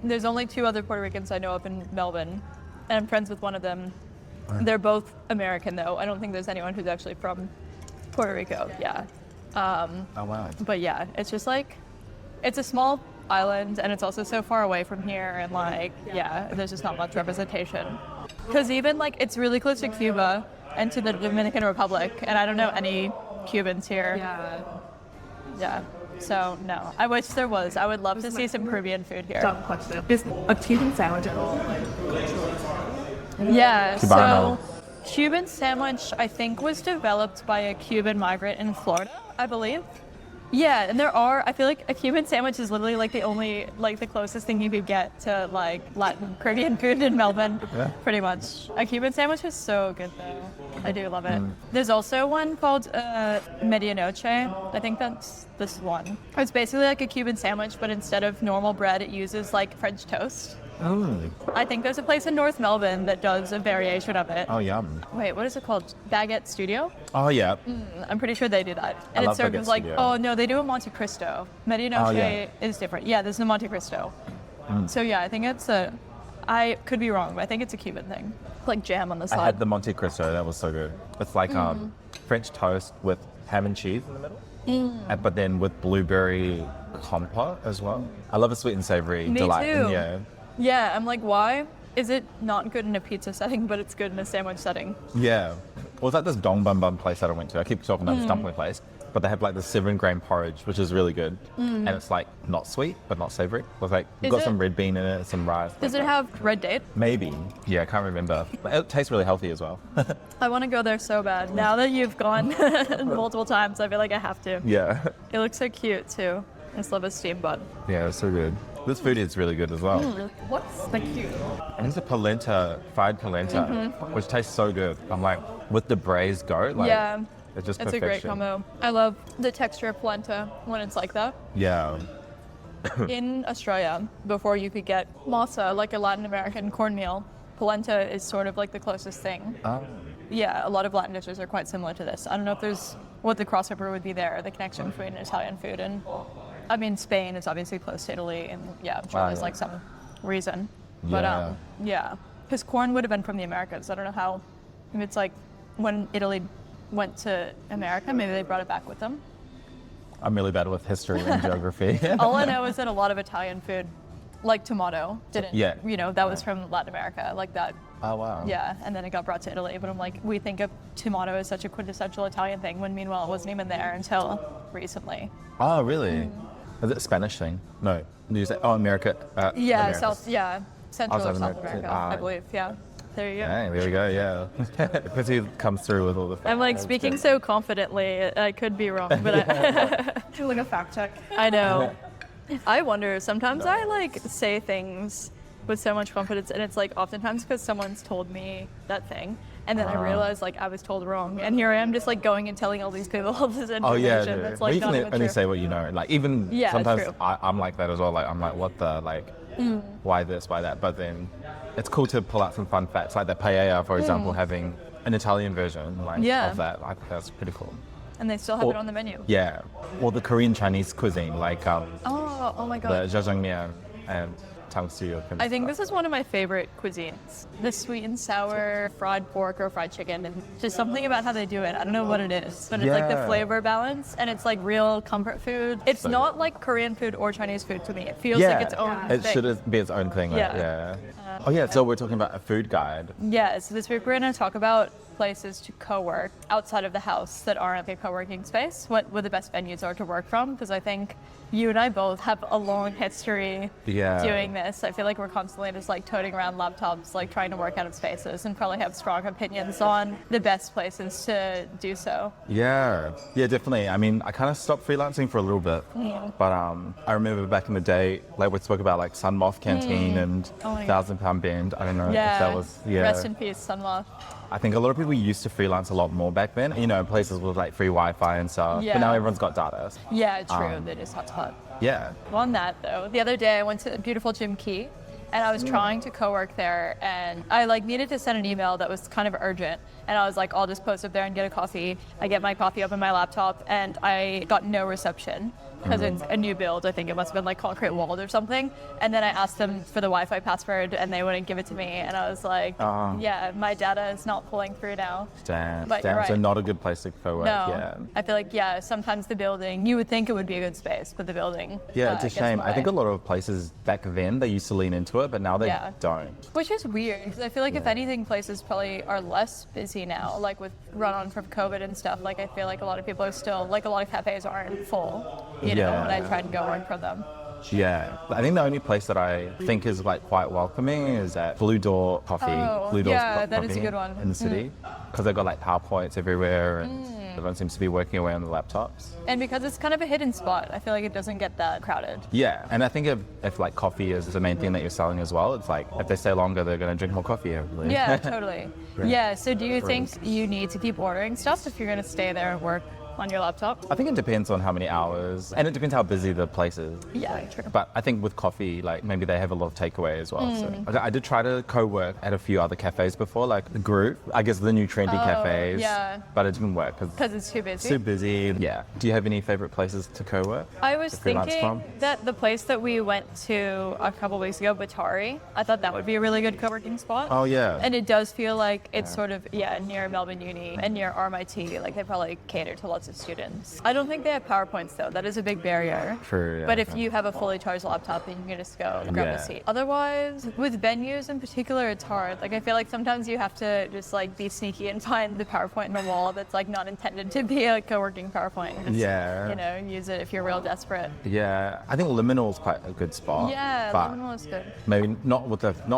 There's only 2 other Puerto Ricans I know of in Melbourne, and I'm friends with one of them. They're both American though. I don't think there's anyone who's actually from Puerto Rico. Yeah. Oh wow. But yeah, it's just like, it's a small island and it's also so far away from here, and like, yeah, there's just not much representation. Because even like, it's really close to Cuba and to the Dominican Republic, and I don't know any Cubans here. Yeah. So no, I wish there was. I would love to see some Caribbean food here. Dumb question. Is a Cuban sandwich at all like Yeah, Cubano. so Cuban sandwich, I think, was developed by a Cuban migrant in Florida, I believe. Yeah, and I feel like a Cuban sandwich is literally like the closest thing you could get to like Latin Caribbean food in Melbourne, pretty much. A Cuban sandwich is so good though. I do love it. There's also one called Medianoche. I think that's this one. It's basically like a Cuban sandwich, but instead of normal bread, it uses like French toast. Oh. I think there's a place in North Melbourne that does a variation of it. Oh, yum. Wait, what is it called? Baguette Studio? Oh, yeah. I'm pretty sure they do that. I And love it's served Baguette with like, Studio. oh no, they do a Monte Cristo. Medianoche yeah. is different. Yeah, there's a Monte Cristo. So yeah, I think I could be wrong, but I think it's a Cuban thing. Like jam on the side. I had the Monte Cristo. That was so good. It's like French toast with ham and cheese in the middle, but then with blueberry compote as well. I love a sweet and savory Me delight. too. Yeah. Yeah, I'm like, why is it not good in a pizza setting, but it's good in a sandwich setting? Yeah. Well, it's like this Bun Bun place that I went to. I keep talking about this dumpling place, but they have like the 7-grain porridge, which is really good. And it's like not sweet, but not savory. It's like, Is got it- some red bean in it, some rice. Does like it that. have red date? Maybe. Yeah, I can't remember. But it tastes really healthy as well. I want to go there so bad. Now that you've gone multiple times, I feel like I have to. Yeah. It looks so cute too. I just love a steamed bun. Yeah, it's so good. This food is really good as well. what's the cute? And it's a polenta, fried polenta, which tastes so good. I'm like, with the braised goat, like, Yeah, it's just it's perfection. a great combo. I love the texture of polenta when it's like that. Yeah. In Australia, before you could get masa, like a Latin American cornmeal, polenta is sort of like the closest thing. Yeah, a lot of Latin dishes are quite similar to this. I don't know if there's what the crossover would be there, the connection between Italian food and, I mean, Spain is obviously close to Italy, and yeah, I'm sure there's like some reason. But yeah, because corn would have been from the Americas. I don't know how, if it's like when Italy went to America, maybe they brought it back with them. I'm really bad with history and geography. All I know is that a lot of Italian food, like tomato, didn't, Yeah. you know, that was from Latin America, like that. Oh, wow. Yeah, and then it got brought to Italy. But I'm like, we think of tomato as such a quintessential Italian thing, when meanwhile it wasn't even there until recently. Oh, really? Is it a Spanish thing? No. You say, oh, America. Yeah, Americas. Central or South South America. America, I believe. Yeah, there you go. Hey, there we go, yeah. Because he comes through with all the I'm like speaking so confidently. I could be wrong, but Do like a fact check. I know. I wonder. Sometimes I like say things with so much confidence, and it's like oftentimes because someone's told me that thing, and then I realize like I was told wrong, and here I am just like going and telling all these people all this information. Oh, yeah. That's Well, like you not can even only true. say what you know. Like, even Yeah, sometimes true. I'm like that as well. Like, I'm like, what the, like, why this, why that? But then it's cool to pull out some fun facts, like the paella, for example, having an Italian version like Yeah. of that. I think that's pretty cool. And they still have Or- it on the menu. Yeah. Or the Korean Chinese cuisine, like Oh my the god. jjajangmyeon and tangsuyu. I think this is one of my favorite cuisines. The sweet and sour fried pork or fried chicken, and just something about how they do it. I don't know what it is, but it's like the Yeah. flavor balance, and it's like real comfort food. It's So not like Korean food or Chinese food to me. It feels yeah, like its own it thing. should be its own thing. Like, Yeah. yeah. Oh yeah. So we're talking about a food guide. Yeah, so this week we're going to talk about places to co-work outside of the house that aren't a co-working space, what the best venues are to work from, because I think you and I both have a long history Yeah. doing this. I feel like we're constantly just like toting around laptops, like trying to work out of spaces, and probably have strong opinions on the best places to do so. Yeah, definitely. I mean, I kind of stopped freelancing for a little bit, but I remember back in the day, like we spoke about like Sun Moth Canteen and Oh my God. 1,000 Pound Bend. I don't know Yeah, if that was, rest in peace, Sunma. I think a lot of people used to freelance a lot more back then, you know, places with like free Wi-Fi and stuff, Yeah. but now everyone's got data. Yeah, true, they just hotspot. Yeah. On that though, the other day I went to beautiful Jim Key, and I was trying to co-work there, and I like needed to send an email that was kind of urgent, and I was like, I'll just post up there and get a coffee. I get my coffee up on my laptop, and I got no reception. Because it's a new build, I think it must have been like concrete walled or something. And then I asked them for the Wi-Fi password and they wouldn't give it to me. And I was like, yeah, my data is not pulling through now. Damn. But you're right. So not a good place to co-work. No, Yeah. I feel like, yeah, sometimes the building, you would think it would be a good space, but the building. Yeah, it's a gets shame. in the I think way. a lot of places back then, they used to lean into it, but now they Yeah. don't. Which is weird, because I feel like if anything, places probably are less busy now, like with run on from COVID and stuff. Like I feel like a lot of people are still, like a lot of cafes aren't full, you know, Yeah. when I try to go work for them. Yeah, I think the only place that I think is like quite welcoming is at Blue Door Coffee. Oh, Blue Door's yeah, that is a Coffee good one. in the city, because they've got like PowerPoints everywhere and everyone seems to be working away on the laptops. And because it's kind of a hidden spot, I feel like it doesn't get that crowded. Yeah, and I think if like coffee is the main thing that you're selling as well, it's like if they stay longer, they're going to drink more coffee. Every day. Yeah, totally. Right. Yeah, so do you think you need to keep ordering stuff if you're going to stay there and work on your laptop? I think it depends on how many hours, and it depends how busy the place is. Yeah, true. But I think with coffee, like maybe they have a lot of takeaway as well. So I did try to co-work at a few other cafes before, like the group, I guess the new trendy cafes. yeah. But it didn't work Because it's too busy? too busy. Yeah. Do you have any favorite places to co-work? I was to freelance thinking from? that the place that we went to a couple weeks ago, Bottari, I thought that would be a really good co-working spot. Oh yeah. And it does feel like it's sort of, near Melbourne Uni and near RMIT. Like they probably cater to lots of students. I don't think they have PowerPoints though. That is a big barrier. True, yeah, But if okay. you have a fully charged laptop, then you can just go grab Yeah. a seat. Otherwise, with venues in particular, it's hard. Like I feel like sometimes you have to just like be sneaky and find the PowerPoint on the wall that's like not intended to be a co-working PowerPoint. Just, Yeah. You know, use it if you're real desperate. Yeah. I think Liminal's quite a good spot. Yeah, but Liminal is good. maybe not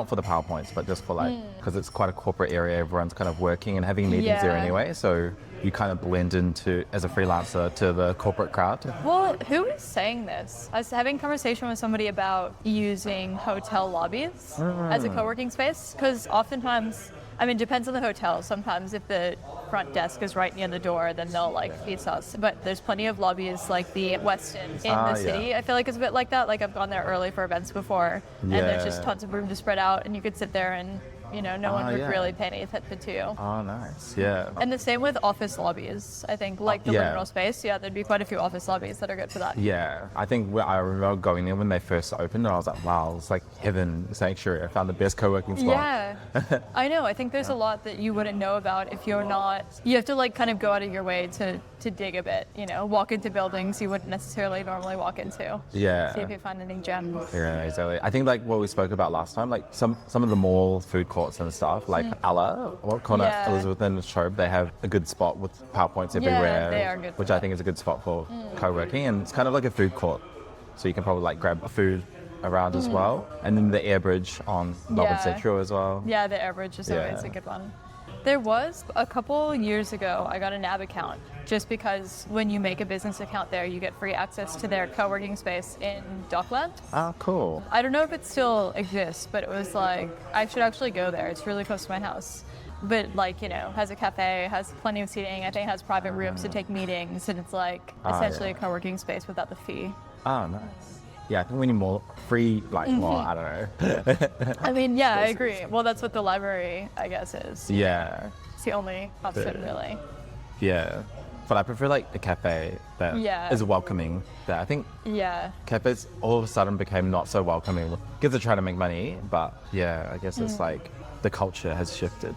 for the PowerPoints, but just for like, because it's quite a corporate area, everyone's kind of working and having meetings there Yeah. anyway. So you kind of blend into, as a freelancer, to the corporate crowd. Well, who is saying this? I was having a conversation with somebody about using hotel lobbies as a co-working space, because oftentimes, I mean, it depends on the hotel. Sometimes if the front desk is right near the door, then they'll like feast us. But there's plenty of lobbies like the Westin in the city. yeah. I feel like it's a bit like that. Like I've gone there early for events before, and there's just Yeah. tons of room to spread out, and you could sit there and, you know, no one would yeah. really pay any attention to you. Oh, nice. Yeah. And the same with office lobbies. I think like the Yeah. liminal space, there'd be quite a few office lobbies that are good for that. Yeah, I think I remember going there when they first opened, and I was like, wow, it's like heaven sanctuary. I found the best co-working spot. Yeah, I know. I think there's a lot that you wouldn't know about if you're not. You have to like kind of go out of your way to dig a bit. You know, walk into buildings you wouldn't necessarily normally walk into. Yeah. See if you find any gems. Yeah, exactly. I think like what we spoke about last time, like some of the mall food courts and stuff, like Alla or Connor, Yeah. Elizabeth and Shobe, they have a good spot with PowerPoints everywhere. they are good for which I that. think is a good spot for co-working, and it's kind of like a food court, so you can probably like grab food around as well, and then the air bridge on Melbourne Yeah. Central as well. Yeah, the average is always Yeah. a good one. There was a couple years ago, I got a NAB account just because when you make a business account there, you get free access to their co-working space in Dockland. Ah, cool. I don't know if it still exists, but it was like, I should actually go there. It's really close to my house. But like, you know, has a cafe, has plenty of seating, I think it has private rooms to take meetings, and it's like essentially yeah. a co-working space without the fee. Ah, nice. Yeah, I think we need more free, like, more, I don't know. I mean, yeah, I agree. Well, that's what the library, I guess, is. Yeah, It's the only option, Yeah. really. yeah. But I prefer like a cafe that is Yeah. welcoming. That I think Yeah. cafes all of a sudden became not so welcoming. Kids are trying to make money, but yeah, I guess it's like the culture has shifted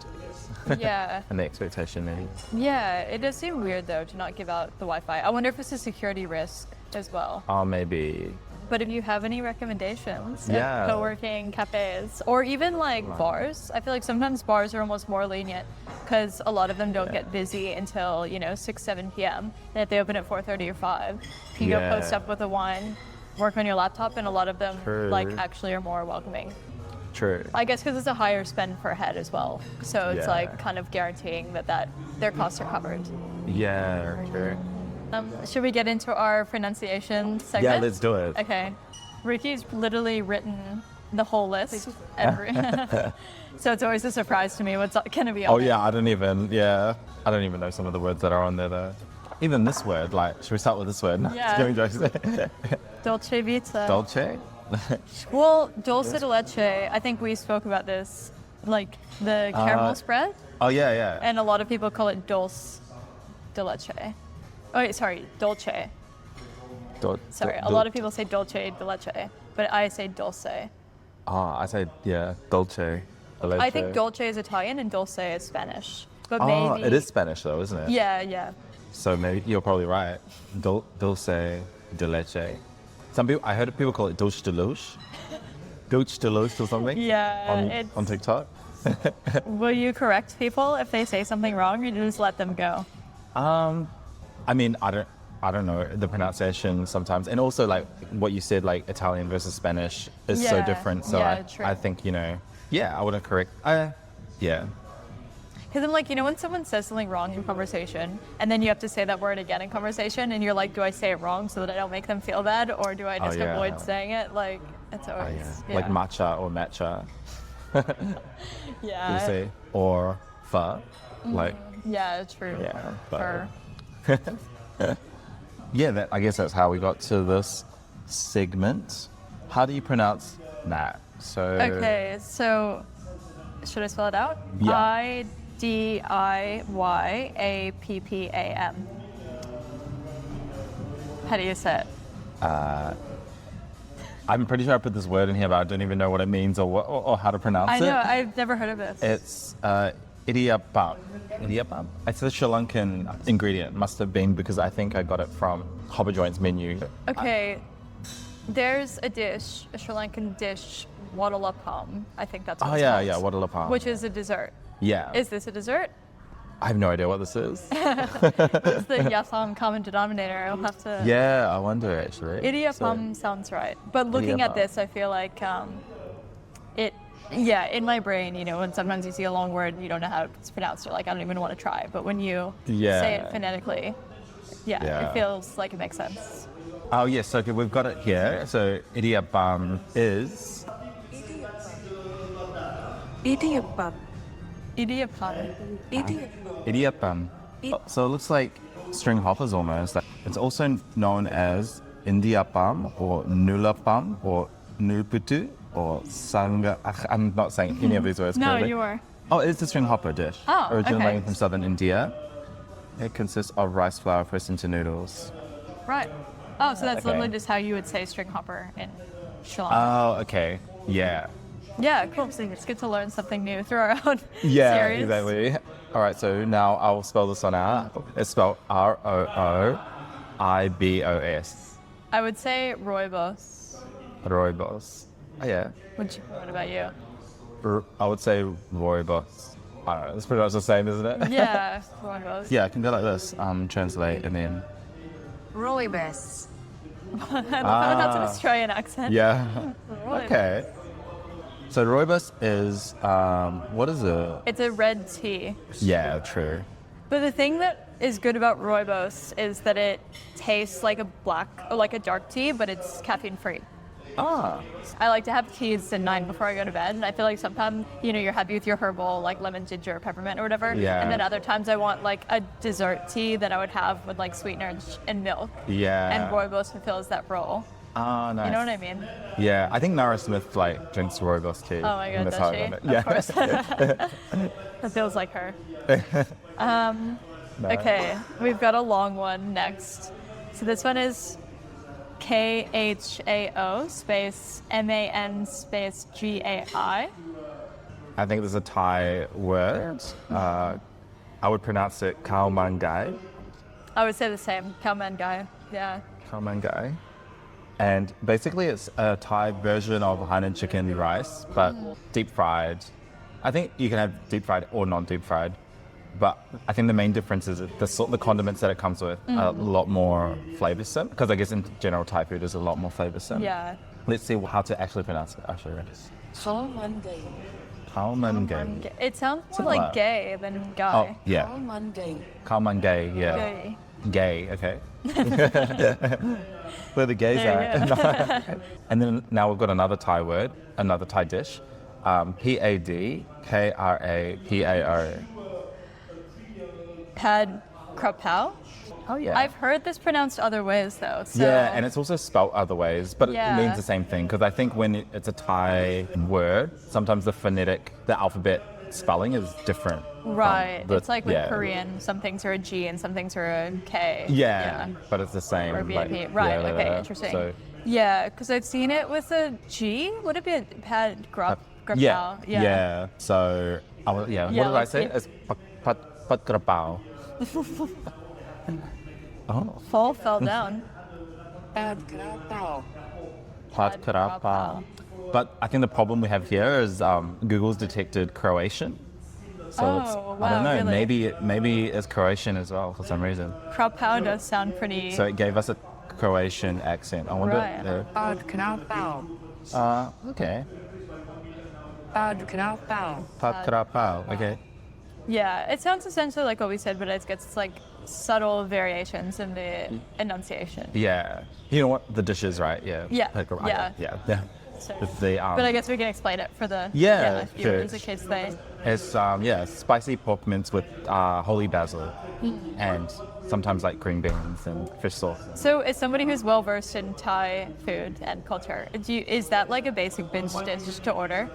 Yeah. and the expectation maybe. Yeah. It does seem weird, though, to not give out the Wi-Fi. I wonder if it's a security risk as well. Oh, maybe. But if you have any recommendations Yeah. of co-working cafes or even like bars, I feel like sometimes bars are almost more lenient because a lot of them don't get busy until, you know, 6, 7 p.m. And if they open at 4:30 or 5, you can go post Yeah. up with a wine, work on your laptop, and a lot of them True. like actually are more welcoming. True. I guess because it's a higher spend per head as well. So it's Yeah. like kind of guaranteeing that their costs are covered. Yeah, true. Should we get into our pronunciation segment? Yeah, let's do it. Okay. Ricky's literally written the whole list. So it's always a surprise to me what's going to be on Oh it. yeah, I don't even know some of the words that are on there though. Even this word, like, should we start with this word? Yeah. Killing jokes. Dolce Vita. Dolce? Well, dulce de leche, I think we spoke about this, like the caramel spread, Oh yeah, yeah. and a lot of people call it dulce de leche. Oh, wait, sorry, dolce. Sorry, a lot of people say dolce de leche, but I say dulce. I say dolce. de leche. I think dolce is Italian and dulce is Spanish. But Oh, maybe it is Spanish though, isn't it? Yeah. So maybe you're probably right. Dulce de leche. I heard people call it dulce de leche. Dulce de leche or something. Yeah, On TikTok. Will you correct people if they say something wrong, or you just let them go? I mean, I don't know the pronunciation sometimes, and also like what you said, like Italian versus Spanish is so Yeah, different. So yeah, true. I think I wouldn't correct. Yeah. Because I'm like, when someone says something wrong in conversation, and then you have to say that word again in conversation, and you're like, do I say it wrong so that I don't make them feel bad, or do I just yeah. avoid saying it? Like, it's always Like matcha or matcha. Yeah. You say or pho, like Yeah, true. yeah. Fur. Yeah, I guess that's how we got to this segment. How do you pronounce that? So Okay, so should I spell it out? Yeah. Idiyaappam. How do you say it? I'm pretty sure I put this word in here, but I don't even know what it means or how to pronounce I know, it. I've never heard of this. It's idiyappam. Idiyappam? It's a Sri Lankan ingredient. Must have been because I think I got it from Hobba Joint's menu. Okay, there's a dish, a Sri Lankan dish, waddalappam. I think that's what Oh it's yeah, called. yeah, waddalappam. Which is a dessert. Yeah. Is this a dessert? I have no idea what this is. It's the yasam common denominator. I'll have to. Yeah, I wonder actually. Idiyappam sounds right. But looking at Idiyappam. this, I feel like in my brain, when sometimes you see a long word and you don't know how it's pronounced, you're like, I don't even want to try. But when you say it phonetically, Yeah. it feels like it makes sense. Oh yes, okay, we've got it here. So idiyappam is Idiyappam. Idiyappam. idiyappam. Oh, so it looks like string hoppers almost. It's also known as indiyappam or nulappam or nulputu or sanga. I'm not saying any of these words No, correctly. you are. Oh, it's a string hopper dish. Oh, originating okay. from southern India. It consists of rice flour pressed into noodles. Right. Oh, so that's Okay. literally just how you would say string hopper in Sri Lanka. Oh, okay. Yeah. Yeah, cool. It's good to learn something new through our own Yeah, series. exactly. All right, so now I'll spell this one out. It's spelled Roobos. I would say rooibos. Roobos. Oh, yeah. What about you? I would say Roobos. I don't know, it's pretty much the same, isn't it? Yeah, rooibos. Yeah, I can go like this. Translate and then. Rooibos. I love how that's an Australian accent. Yeah. Rooibos. Okay. So Roobos is, what is it? It's a red tea. Yeah, true. But the thing that is good about rooibos is that it tastes like a dark tea, but it's caffeine free. Ah. I like to have teas at 9 before I go to bed, and I feel like sometimes, you're happy with your herbal, like lemon, ginger, peppermint, or whatever. Yeah. And then other times I want like a dessert tea that I would have with like sweeteners and milk. Yeah. And rooibos fulfills that role. Ah, nice. You know what I mean? Yeah, I think Nara Smith drinks Roobos too. Oh my god, And that's does how I she? learned it. Of course. That feels like her. No. Okay, we've got a long one next. So this one is KHAO space MAN space GAI. I think there's a Thai word. I would pronounce it Khao Man Gai. I would say the same. Kalman guy. Yeah. Khao Man Gai. And basically it's a Thai version of Hainan chicken rice, but deep fried. I think you can have deep fried or non-deep fried. But I think the main difference is the condiments that it comes with are a lot more flavoursome. Because I guess in general Thai food is a lot more flavoursome. Yeah. Let's see how to actually pronounce it. Actually, Khao Man Gai. Khao Man Gai. It sounds more Similar. like gay than Oh, guy. yeah. Khao Man Gai. Khao Man Gai, yeah. Gay. Gay, okay. Where the gays There you are. And then now we've got another Thai word, another Thai dish. Padkrapao. Oh yeah. I've heard this pronounced other ways though. So. Yeah, and it's also spelt other ways, but Yeah. it means the same thing. Because I think when it's a Thai word, sometimes the alphabet spelling is different. from Right. the- It's like with yeah. Korean, some things are a G and some things are a K. Yeah, but it's the same. Or like, VIP. Right. yeah, Okay. Interesting. So, Yeah, because I've seen it with a G. Would it be a pad grap? yeah, yeah. So, what Yeah, did I like say? it- It's pat krapao. Oh, Fall fell down. Pad Kra Pao. pat krapao. But I think the problem we have here is Google's detected Croatian. So it's, Oh, I don't wow, know, really? maybe it's Croatian as well for some reason. Krapao does sound pretty. So it gave us a Croatian accent. I wonder. Right. Pad Kra Pao. Okay. Pad Kra Pao. Pat krapao. Okay. Yeah, it sounds essentially like what we said, but it gets like subtle variations in the enunciation. Yeah. You know what? The dishes, right? Yeah. Yeah, Pat krapao. yeah. Yeah. So, With the, but I guess we can explain it for the Yeah, viewers sure. in case they. It's spicy pork mince with holy basil and sometimes like green beans and fish sauce. So, as somebody who's well versed in Thai food and culture, is that like a basic binge dish to order?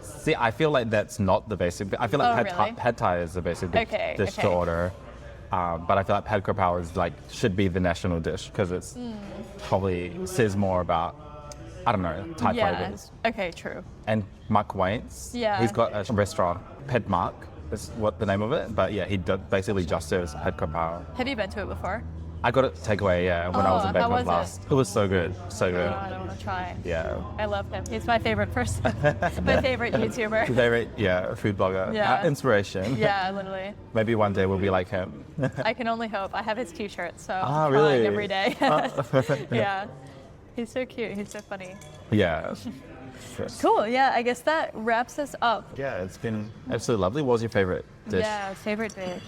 See, I feel like that's not the basic. I feel like Oh, really? pad thai is the basic Okay, dish to okay. order. But I feel like pad krapao is should be the national dish because it's probably says more about, I don't know, Thai Yeah. flavors. Okay, true. And Mark Waits, Yeah. he's got a restaurant, Ped Mark, is what the name of it. But yeah, he basically just serves pad krapao. Have you been to it before? I got it takeaway, yeah, when I was Oh, in how Bangkok was it? last. It was so good, so good. Oh, I don't want to try. Yeah. I love him. He's my favorite person. My favorite YouTuber. Favorite, yeah, food blogger. Yeah. Inspiration. Yeah, literally. Maybe one day we'll be like him. I can only hope. I have his T-shirt, so Ah, I'm really? crying every day. Yeah, he's so cute. He's so funny. Yeah. Cool. Yeah, I guess that wraps us up. Yeah, it's been absolutely lovely. What was your favorite dish? Yeah, favorite dish.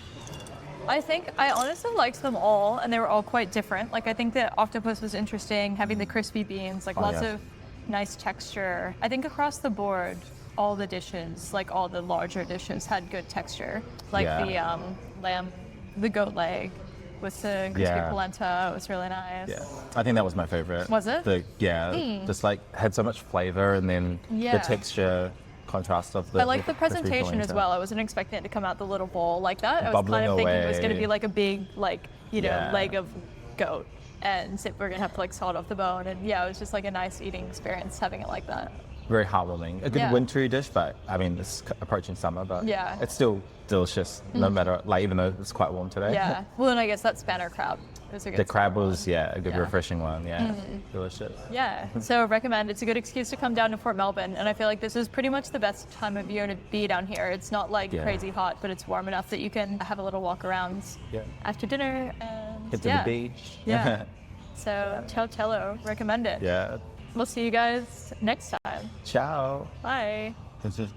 I think I honestly liked them all, and they were all quite different. Like I think the octopus was interesting, having the crispy beans, like Oh, lots yeah. of nice texture. I think across the board, all the dishes, like all the larger dishes, had good texture. Like Yeah. the goat leg with the crispy Yeah. polenta. It was really nice. Yeah, I think that was my favorite. Was it? Just like had so much flavor and then Yeah. the texture contrast of the. I like the crispy presentation as polenta. well. I wasn't expecting it to come out the little bowl like that. I was Bubbling kind of thinking it was going to away. be like a big, like, Yeah. leg of goat. And so we're going to have to like saw it off the bone. And yeah, it was just like a nice eating experience having it like that. Very heartwarming. A good Yeah. wintry dish, but I mean it's approaching summer, but Yeah. it's still delicious no matter even though it's quite warm today. Yeah. Well, and I guess that spanner crab was a good The crab summer was one. a good Yeah. refreshing one. Yeah, delicious. Yeah, so recommend. It's a good excuse to come down to Fort Melbourne, and I feel like this is pretty much the best time of year to be down here. It's not like Yeah. crazy hot, but it's warm enough that you can have a little walk around Yeah. after dinner and Get to yeah. the beach. Yeah. So Ciao, recommend it. Yeah. We'll see you guys next time. Ciao. Bye. This is